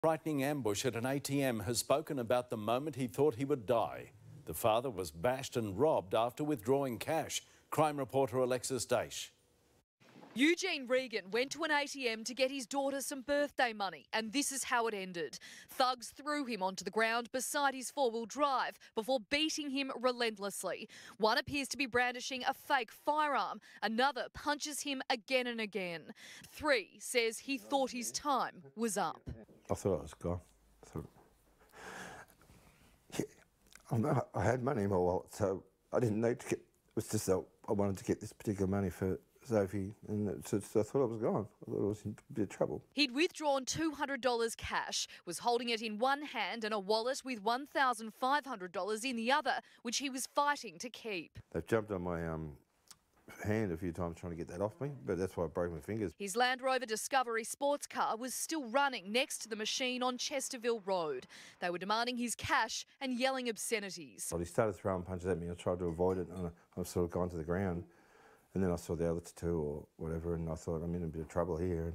Frightening ambush at an ATM has spoken about the moment he thought he would die. The father was bashed and robbed after withdrawing cash. Crime reporter Alexis Daish. Eugene Regan went to an ATM to get his daughter some birthday money, and this is how it ended. Thugs threw him onto the ground beside his four-wheel drive before beating him relentlessly. One appears to be brandishing a fake firearm. Another punches him again and again. 3 says he thought his time was up. I thought I was gone. I had money in my wallet, so I didn't need to get. It was just that I wanted to get this particular money for Sophie, and so I thought I was gone. I thought I was in a bit of trouble. He'd withdrawn $200 cash, was holding it in one hand and a wallet with $1,500 in the other, which he was fighting to keep. They've jumped on my hand a few times trying to get that off me, but that's why I broke my fingers. His Land Rover Discovery sports car was still running next to the machine on Chesterville Road. They were demanding his cash and yelling obscenities. Well, he started throwing punches at me. I tried to avoid it, and I've sort of gone to the ground. And then I saw the other two or whatever, and I thought, I'm in a bit of trouble here. And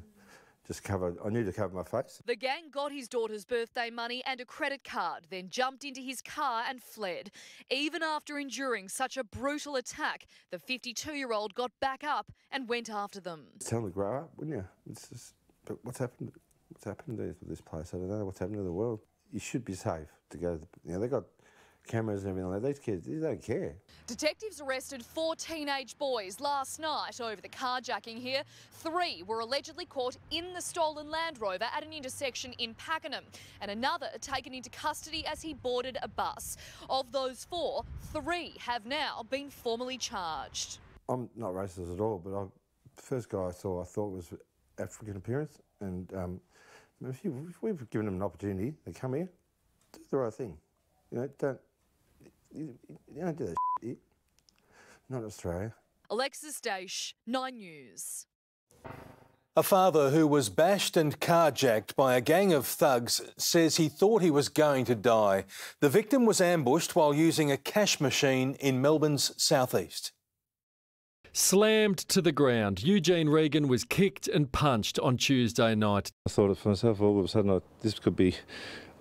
just covered, I knew to cover my face. The gang got his daughter's birthday money and a credit card, then jumped into his car and fled. Even after enduring such a brutal attack, the 52-year-old got back up and went after them. Tell them to grow up, wouldn't you? It's just, but what's happened? What's happened to this place? I don't know. What's happened to the world? You should be safe to go. They got cameras and everything like that. These kids, they don't care. Detectives arrested 4 teenage boys last night over the carjacking here. 3 were allegedly caught in the stolen Land Rover at an intersection in Pakenham, and another taken into custody as he boarded a bus. Of those 4, 3 have now been formally charged. I'm not racist at all, but the first guy I saw I thought was African appearance, and if we've given them an opportunity, they come here, do the right thing. You don't do that shit here. Not Australia. Alexis Daish, 9 News. A father who was bashed and carjacked by a gang of thugs says he thought he was going to die. The victim was ambushed while using a cash machine in Melbourne's southeast. Slammed to the ground, Eugene Regan was kicked and punched on Tuesday night. I thought it for myself, all of a sudden,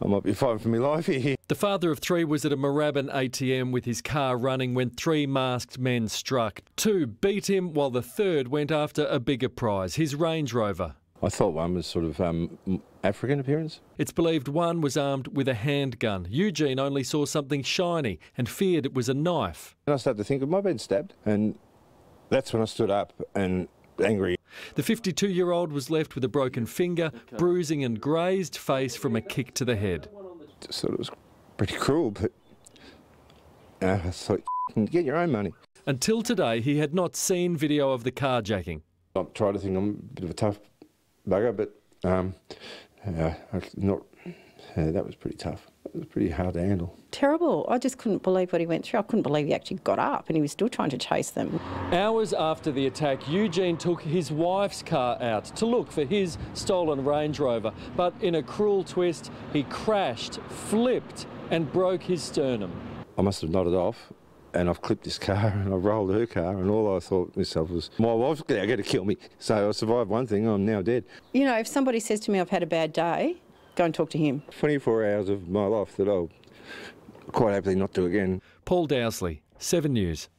I might be fighting for my life here. The father of 3 was at a Moorabbin ATM with his car running when 3 masked men struck. 2 beat him while the 3rd went after a bigger prize, his Range Rover. I thought one was sort of African appearance. It's believed one was armed with a handgun. Eugene only saw something shiny and feared it was a knife. And I started to think, am I being stabbed? And that's when I stood up and angry. The 52-year-old was left with a broken finger, bruising and grazed face from a kick to the head. Just thought it was pretty cruel, but I thought, get your own money. Until today, he had not seen video of the carjacking. I tried to think I'm a bit of a tough bugger, but that was pretty tough. It was pretty hard to handle. Terrible. I just couldn't believe what he went through. I couldn't believe he actually got up and he was still trying to chase them. Hours after the attack, Eugene took his wife's car out to look for his stolen Range Rover. But in a cruel twist, he crashed, flipped and broke his sternum. I must have nodded off, and I've clipped this car and I've rolled her car, and all I thought to myself was, my wife's going to kill me. So I survived one thing, I'm now dead. You know, if somebody says to me I've had a bad day, go and talk to him. 24 hours of my life that I'll quite happily not do again. Paul Dowsley, 7 News.